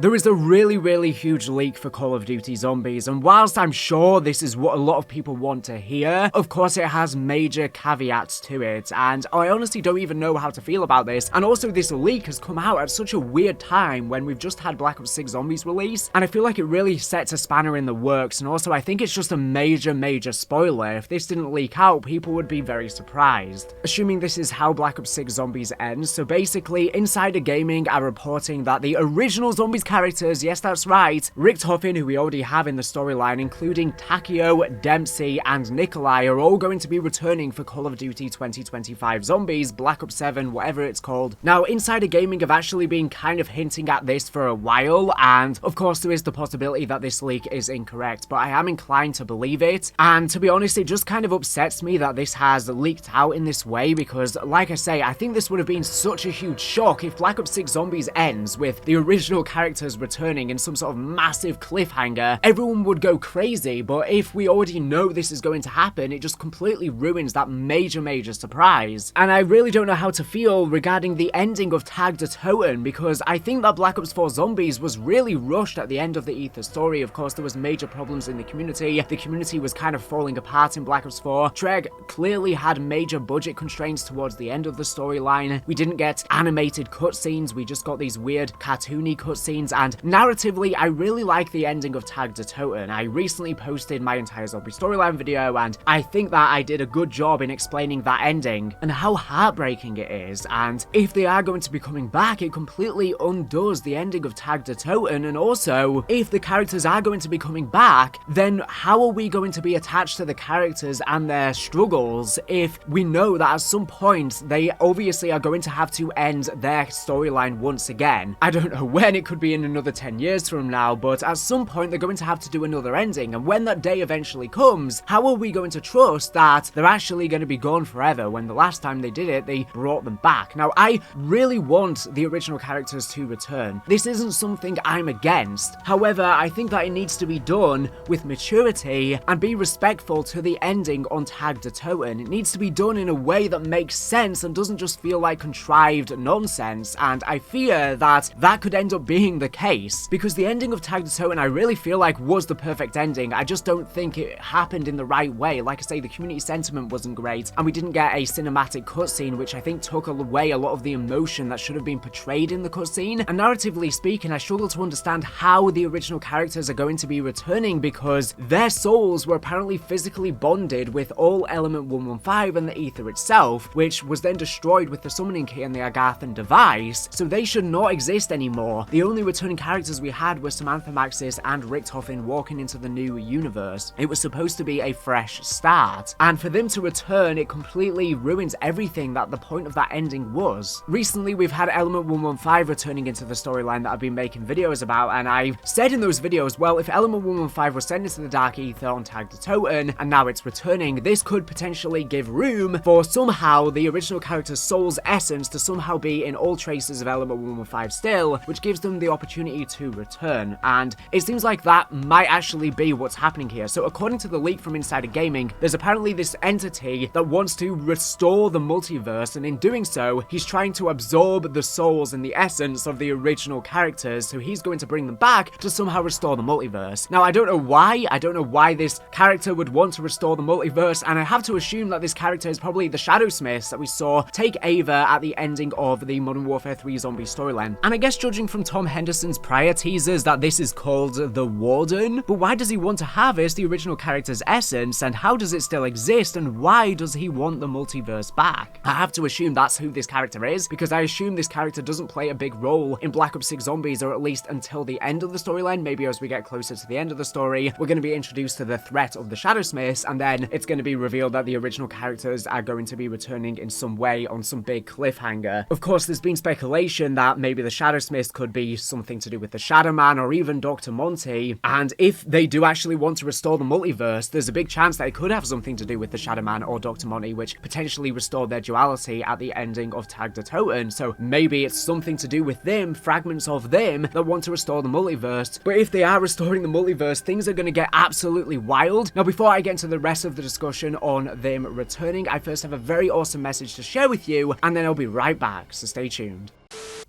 There is a really huge leak for Call of Duty Zombies, and whilst I'm sure this is what a lot of people want to hear, of course it has major caveats to it, and I honestly don't even know how to feel about this. And also, this leak has come out at such a weird time when we've just had Black Ops 6 Zombies release, and I feel like it really sets a spanner in the works. And also, I think it's just a major spoiler. If this didn't leak out, people would be very surprised. Assuming this is how Black Ops 6 Zombies ends, so basically, Insider Gaming are reporting that the original Zombies characters, yes that's right, Richtofen, who we already have in the storyline, including Takeo, Dempsey, and Nikolai, are all going to be returning for Call of Duty 2025 Zombies, Black Ops 7, whatever it's called. Now, Insider Gaming have actually been kind of hinting at this for a while, and of course there is the possibility that this leak is incorrect, but I am inclined to believe it. And to be honest, it just kind of upsets me that this has leaked out in this way, because like I say, I think this would have been such a huge shock if Black Ops 6 Zombies ends with the original characters returning in some sort of massive cliffhanger. Everyone would go crazy, but if we already know this is going to happen, it just completely ruins that major surprise. And I really don't know how to feel regarding the ending of Tag der Toten, because I think that Black Ops 4 Zombies was really rushed at the end of the Aether story. Of course, there was major problems in the community was kind of falling apart in Black Ops 4. Treg clearly had major budget constraints towards the end of the storyline. We didn't get animated cutscenes, we just got these weird cartoony cutscenes, and narratively, I really like the ending of Tag der Toten. I recently posted my entire zombie storyline video, and I think that I did a good job in explaining that ending and how heartbreaking it is. And if they are going to be coming back, it completely undoes the ending of Tag der Toten. And also, if the characters are going to be coming back, then how are we going to be attached to the characters and their struggles if we know that at some point they obviously are going to have to end their storyline once again? I don't know when, it could be in another 10 years from now, but at some point they're going to have to do another ending, and when that day eventually comes, how are we going to trust that they're actually going to be gone forever when the last time they did it, they brought them back? Now, I really want the original characters to return. This isn't something I'm against. However, I think that it needs to be done with maturity and be respectful to the ending on Tag der Toten. It needs to be done in a way that makes sense and doesn't just feel like contrived nonsense, and I fear that that could end up being the case, because the ending of Tag der Toten I really feel like was the perfect ending. I just don't think it happened in the right way. Like I say, the community sentiment wasn't great, and we didn't get a cinematic cutscene, which I think took away a lot of the emotion that should have been portrayed in the cutscene. And narratively speaking, I struggle to understand how the original characters are going to be returning, because their souls were apparently physically bonded with all Element 115 and the Aether itself, which was then destroyed with the summoning key and the Agathan device, so they should not exist anymore. The only returning characters we had were Samantha Maxis and Richtofen walking into the new universe. It was supposed to be a fresh start, and for them to return, it completely ruins everything that the point of that ending was. Recently, we've had Element 115 returning into the storyline that I've been making videos about, and I've said in those videos, well, if Element 115 was sent into the Dark Aether on Tag der Toten, and now it's returning, this could potentially give room for somehow the original character's soul's essence to somehow be in all traces of Element 115 still, which gives them the opportunity to return. And it seems like that might actually be what's happening here. So according to the leak from Insider Gaming, there's apparently this entity that wants to restore the multiverse, and in doing so, he's trying to absorb the souls and the essence of the original characters, so he's going to bring them back to somehow restore the multiverse. Now, I don't know why this character would want to restore the multiverse, and I have to assume that this character is probably the Shadowsmiths that we saw take Ava at the ending of the Modern Warfare 3 zombie storyline. And I guess judging from Tom Henderson's prior teasers that this is called the Warden, but why does he want to harvest the original character's essence, and how does it still exist, and why does he want the multiverse back? I have to assume that's who this character is, because I assume this character doesn't play a big role in Black Ops 6 Zombies, or at least until the end of the storyline. Maybe as we get closer to the end of the story, we're going to be introduced to the threat of the Shadowsmiths, and then it's going to be revealed that the original characters are going to be returning in some way on some big cliffhanger. Of course, there's been speculation that maybe the Shadowsmiths could be something to do with the Shadow Man or even Dr. Monty, and if they do actually want to restore the multiverse, there's a big chance that it could have something to do with the Shadow Man or Dr. Monty, which potentially restored their duality at the ending of Tag der Toten. So maybe it's something to do with them, fragments of them, that want to restore the multiverse. But if they are restoring the multiverse, things are going to get absolutely wild. Now, before I get into the rest of the discussion on them returning, I first have a very awesome message to share with you, and then I'll be right back, so stay tuned.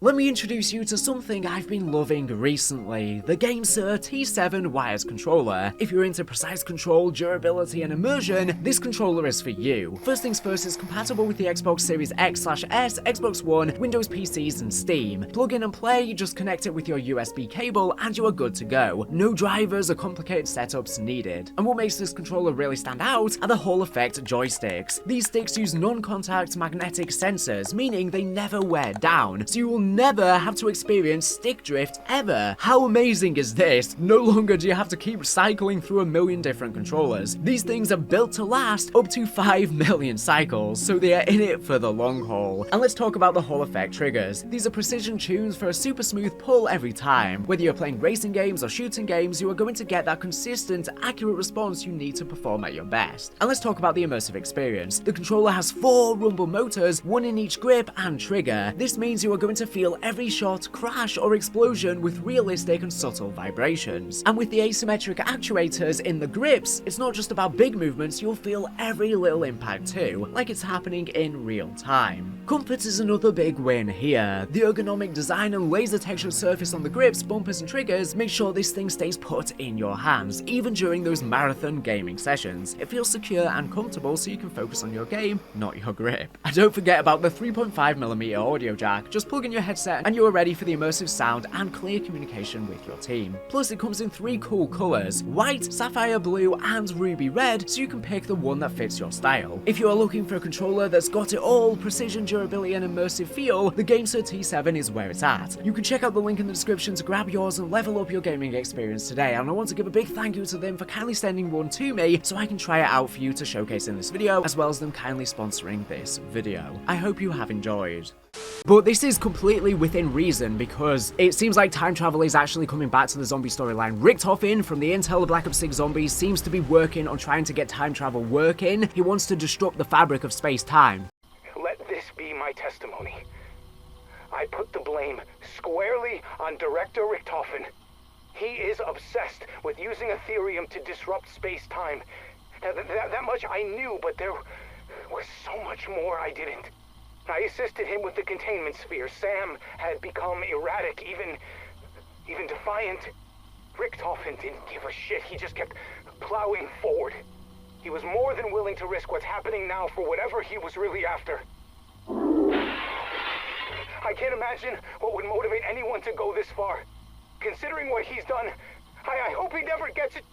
let me introduce you to something I've been loving recently, the GameSir T7 wired controller. If you're into precise control, durability and immersion, this controller is for you. First things first, it's compatible with the Xbox Series X/S, Xbox One, Windows PCs and Steam. Plug in and play, just connect it with your USB cable and you are good to go. No drivers or complicated setups needed. And what makes this controller really stand out are the Hall Effect joysticks. These sticks use non-contact magnetic sensors, meaning they never wear down, so you will never have to experience stick drift ever. How amazing is this? No longer do you have to keep cycling through a million different controllers. These things are built to last up to 5 million cycles, so they are in it for the long haul. And let's talk about the Hall Effect triggers. These are precision tunes for a super smooth pull every time. Whether you're playing racing games or shooting games, you are going to get that consistent, accurate response you need to perform at your best. And let's talk about the immersive experience. The controller has 4 rumble motors, one in each grip and trigger. This means you are going to feel every shot, crash or explosion with realistic and subtle vibrations. And with the asymmetric actuators in the grips, it's not just about big movements, you'll feel every little impact too, like it's happening in real time. Comfort is another big win here. The ergonomic design and laser textured surface on the grips, bumpers and triggers make sure this thing stays put in your hands, even during those marathon gaming sessions. It feels secure and comfortable so you can focus on your game, not your grip. And don't forget about the 3.5mm audio jack. Just plug in your headset and you are ready for the immersive sound and clear communication with your team. Plus it comes in 3 cool colors, white, sapphire blue and ruby red, so you can pick the one that fits your style. If you are looking for a controller that's got it all, precision, durability and immersive feel, the GameSir T7 is where it's at. You can check out the link in the description to grab yours and level up your gaming experience today, and I want to give a big thank you to them for kindly sending one to me so I can try it out for you to showcase in this video, as well as them kindly sponsoring this video. I hope you have enjoyed. But this is completely within reason, because it seems like time travel is actually coming back to the zombie storyline. Richtofen from the Intel Black Ops 6 Zombies seems to be working on trying to get time travel working. He wants to disrupt the fabric of space-time. Let this be my testimony. I put the blame squarely on Director Richtofen. He is obsessed with using Ethereum to disrupt space-time. That much I knew, but there was so much more I didn't. I assisted him with the containment sphere. Sam had become erratic, even defiant. Richtofen didn't give a shit. He just kept plowing forward. He was more than willing to risk what's happening now for whatever he was really after. I can't imagine what would motivate anyone to go this far. Considering what he's done, I hope he never gets it.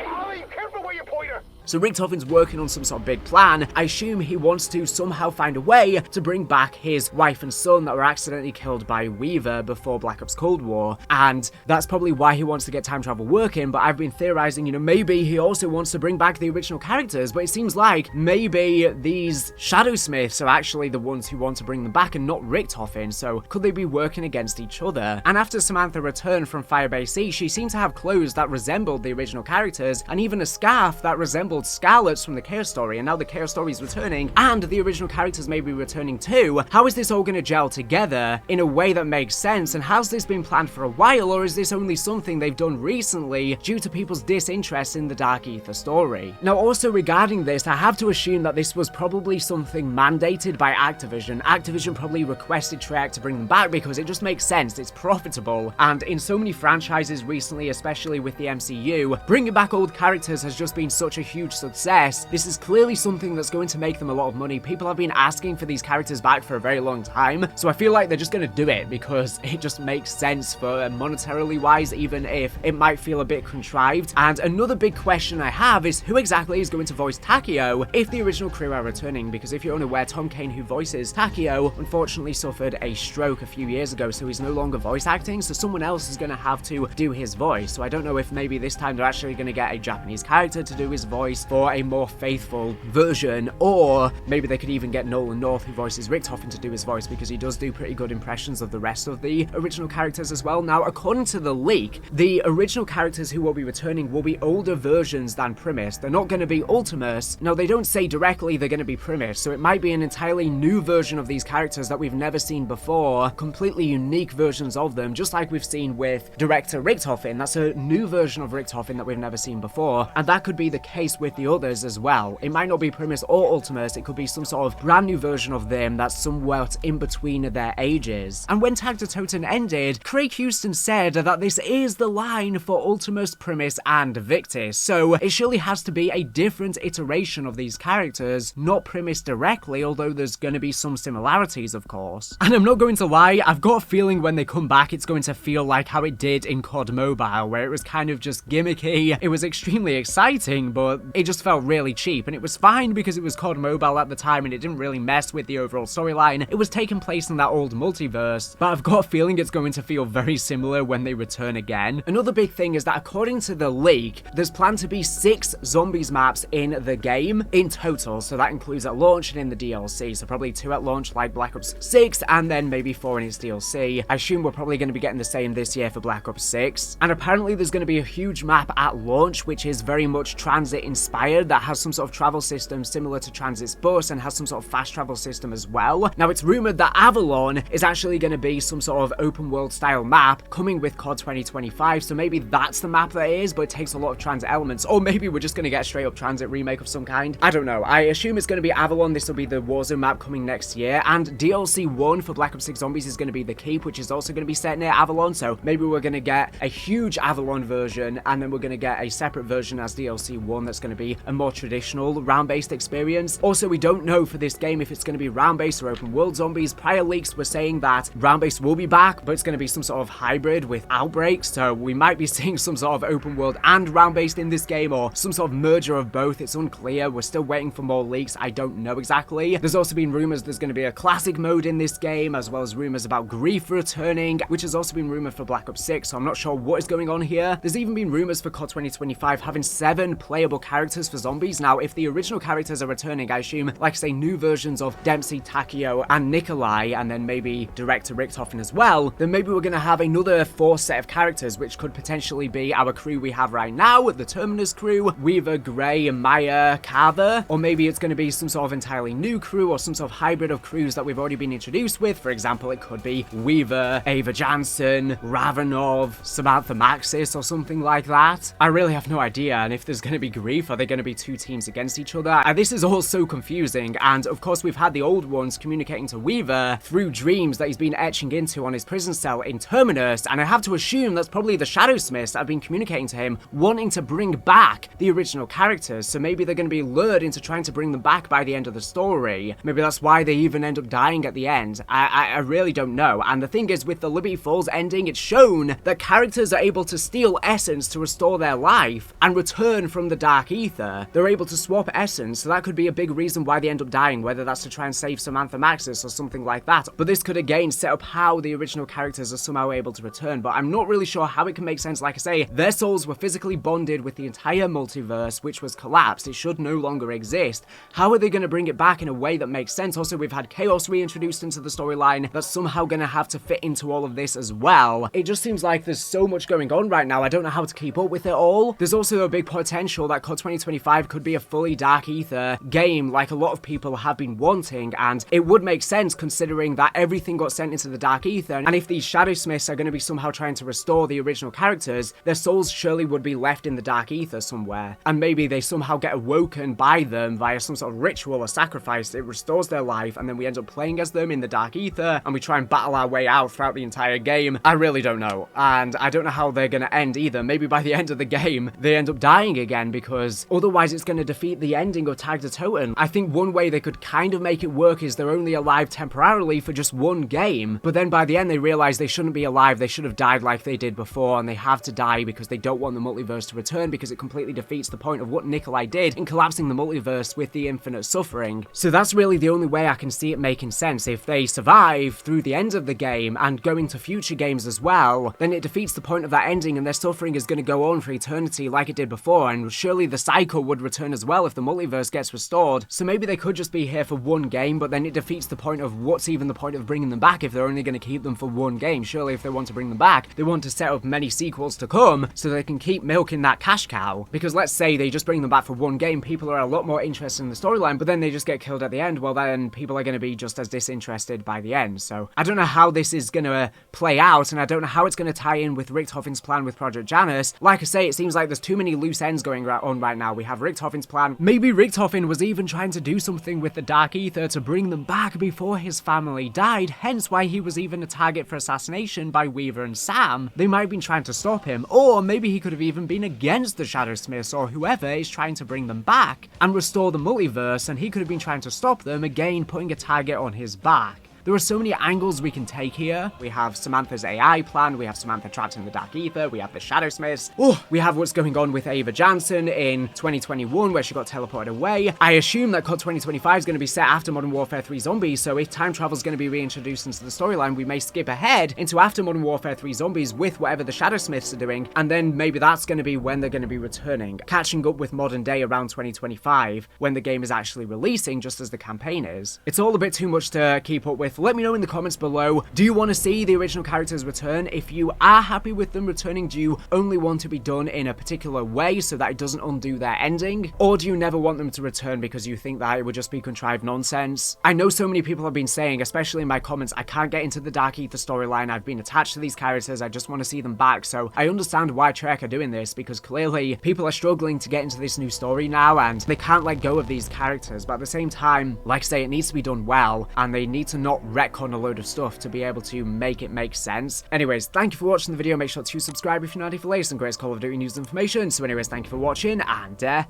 Ollie, careful where you point her! So Richtofen's working on some sort of big plan. I assume he wants to somehow find a way to bring back his wife and son that were accidentally killed by Weaver before Black Ops Cold War, and that's probably why he wants to get time travel working. But I've been theorizing, you know, maybe he also wants to bring back the original characters, but it seems like maybe these Shadow Smiths are actually the ones who want to bring them back and not Richtofen, so could they be working against each other? And after Samantha returned from Firebase C, she seemed to have clothes that resembled the original characters, and even a scarf that resembled Scarlet's from the Chaos Story, and now the Chaos Story is returning, and the original characters may be returning too. How is this all going to gel together in a way that makes sense, and has this been planned for a while, or is this only something they've done recently due to people's disinterest in the Dark Aether story? Now also regarding this, I have to assume that this was probably something mandated by Activision. Activision probably requested Treyarch to bring them back because it just makes sense, it's profitable, and in so many franchises recently, especially with the MCU, bringing back old characters has just been such a huge success. This is clearly something that's going to make them a lot of money. People have been asking for these characters back for a very long time, so I feel like they're just going to do it because it just makes sense for monetarily wise, even if it might feel a bit contrived. And another big question I have is who exactly is going to voice Takeo if the original crew are returning, because if you're unaware, Tom Kane, who voices Takeo, unfortunately suffered a stroke a few years ago, so he's no longer voice acting, so someone else is going to have to do his voice. So I don't know if maybe this time they're actually going to get a Japanese character to do his voice for a more faithful version, or maybe they could even get Nolan North, who voices Richtofen, to do his voice, because he does do pretty good impressions of the rest of the original characters as well. Now, according to the leak, the original characters who will be returning will be older versions than Primis. They're not going to be Ultimis. Now, they don't say directly they're going to be Primis, so it might be an entirely new version of these characters that we've never seen before, completely unique versions of them, just like we've seen with Director Richtofen. That's a new version of Richtofen that we've never seen before, and that could be the case mix with the others as well. It might not be Primis or Ultimis, it could be some sort of brand new version of them that's somewhat in between their ages. And when Tag the Totem ended, Craig Houston said that this is the line for Ultimis, Primis, and Victis, so it surely has to be a different iteration of these characters, not Primis directly, although there's going to be some similarities, of course. And I'm not going to lie, I've got a feeling when they come back it's going to feel like how it did in COD Mobile, where it was kind of just gimmicky. It was extremely exciting, but it just felt really cheap, and it was fine because it was COD Mobile at the time and it didn't really mess with the overall storyline. It was taking place in that old multiverse, but I've got a feeling it's going to feel very similar when they return again. Another big thing is that according to the leak, there's planned to be 6 zombies maps in the game in total, so that includes at launch and in the DLC, so probably 2 at launch like Black Ops 6 and then maybe 4 in its DLC. I assume we're probably going to be getting the same this year for Black Ops 6, and apparently there's going to be a huge map at launch which is very much TranZit inspired, that has some sort of travel system similar to TranZit's bus and has some sort of fast travel system as well. Now it's rumored that Avalon is actually going to be some sort of open world style map coming with COD 2025, so maybe that's the map that it is, but it takes a lot of TranZit elements, or maybe we're just going to get a straight up TranZit remake of some kind. I don't know. I assume it's going to be Avalon. This will be the Warzone map coming next year, and DLC 1 for Black Ops 6 Zombies is going to be the Keep, which is also going to be set near Avalon, so maybe we're going to get a huge Avalon version, and then we're going to get a separate version as DLC 1 that's going to be a more traditional round-based experience. Also, we don't know for this game if it's going to be round-based or open world zombies. Prior leaks were saying that round-based will be back, but it's going to be some sort of hybrid with outbreaks, so we might be seeing some sort of open world and round-based in this game, or some sort of merger of both. It's unclear. We're still waiting for more leaks. I don't know exactly. There's also been rumors there's going to be a classic mode in this game, as well as rumors about Grief returning, which has also been rumored for Black Ops 6, so I'm not sure what is going on here. There's even been rumors for COD 2025 having 7 playable characters for zombies. Now, if the original characters are returning, I assume, like I say, new versions of Dempsey, Takeo, and Nikolai, and then maybe Director Richtofen as well, then maybe we're going to have another 4 set of characters, which could potentially be our crew we have right now, the Terminus crew, Weaver, Grey, Maya, Carver, or maybe it's going to be some sort of entirely new crew, or some sort of hybrid of crews that we've already been introduced with. For example, it could be Weaver, Ava Jansen, Ravenov, Samantha Maxis, or something like that. I really have no idea, and if there's going to be Grief, are they going to be 2 teams against each other? This is all so confusing, and of course we've had the old ones communicating to Weaver through dreams that he's been etching into on his prison cell in Terminus, and I have to assume that's probably the Shadowsmiths that have been communicating to him, wanting to bring back the original characters, so maybe they're going to be lured into trying to bring them back by the end of the story. Maybe that's why they even end up dying at the end. I really don't know, and the thing is, with the Liberty Falls ending, it's shown that characters are able to steal essence to restore their life and return from the Dark Aether. They're able to swap essence, so that could be a big reason why they end up dying, whether that's to try and save Samantha Maxis or something like that. But this could again set up how the original characters are somehow able to return, but I'm not really sure how it can make sense. Like I say, their souls were physically bonded with the entire multiverse, which was collapsed. It should no longer exist. How are they going to bring it back in a way that makes sense? Also, we've had Chaos reintroduced into the storyline that's somehow going to have to fit into all of this as well. It just seems like there's so much going on right now. I don't know how to keep up with it all. There's also a big potential that COD 2025 could be a fully Dark Aether game like a lot of people have been wanting, and it would make sense considering that everything got sent into the Dark Aether, and if these Shadowsmiths are going to be somehow trying to restore the original characters, their souls surely would be left in the Dark Aether somewhere, and maybe they somehow get awoken by them via some sort of ritual or sacrifice. It restores their life, and then we end up playing as them in the Dark Aether, and we try and battle our way out throughout the entire game. I really don't know, and I don't know how they're going to end either. Maybe by the end of the game, they end up dying again, because otherwise it's going to defeat the ending of Tag the Totem. I think one way they could kind of make it work is they're only alive temporarily for just one game, but then by the end they realize they shouldn't be alive, they should have died like they did before, and they have to die because they don't want the multiverse to return, because it completely defeats the point of what Nikolai did in collapsing the multiverse with the infinite suffering. So that's really the only way I can see it making sense. If they survive through the end of the game and go into future games as well, then it defeats the point of that ending, and their suffering is going to go on for eternity like it did before, and surely the cycle would return as well if the multiverse gets restored. So maybe they could just be here for one game, but then it defeats the point of what's even the point of bringing them back if they're only going to keep them for one game. Surely if they want to bring them back, they want to set up many sequels to come so they can keep milking that cash cow. Because let's say they just bring them back for one game, people are a lot more interested in the storyline, but then they just get killed at the end, well then people are going to be just as disinterested by the end. So I don't know how this is going to play out, and I don't know how it's going to tie in with Richtofen's plan with Project Janus. Like I say, it seems like there's too many loose ends going on right right now. We have Richtofen's plan. Maybe Richtofen was even trying to do something with the Dark Aether to bring them back before his family died, hence why he was even a target for assassination by Weaver and Sam. They might have been trying to stop him, or maybe he could have even been against the Shadowsmiths or whoever is trying to bring them back and restore the multiverse, and he could have been trying to stop them, again putting a target on his back. There are so many angles we can take here. We have Samantha's AI plan, we have Samantha trapped in the Dark Aether, we have the Shadowsmiths. Oh, we have what's going on with Ava Jansen in 2021 where she got teleported away. I assume that COD 2025 is going to be set after Modern Warfare 3 Zombies, so if time travel is going to be reintroduced into the storyline, we may skip ahead into after Modern Warfare 3 Zombies with whatever the Shadowsmiths are doing, and then maybe that's going to be when they're going to be returning, catching up with modern day around 2025 when the game is actually releasing just as the campaign is. It's all a bit too much to keep up with. Let me know in the comments below, do you want to see the original characters return? If you are happy with them returning, do you only want to be done in a particular way so that it doesn't undo their ending? Or do you never want them to return because you think that it would just be contrived nonsense? I know so many people have been saying, especially in my comments, I can't get into the Dark Aether storyline, I've been attached to these characters, I just want to see them back. So I understand why Trek are doing this, because clearly people are struggling to get into this new story now and they can't let go of these characters, but at the same time, like I say, it needs to be done well and they need to not retcon a load of stuff to be able to make it make sense. Anyways, thank you for watching the video. Make sure to subscribe if you're not ready for latest and greatest Call of Duty news and information. So anyways, thank you for watching and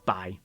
bye.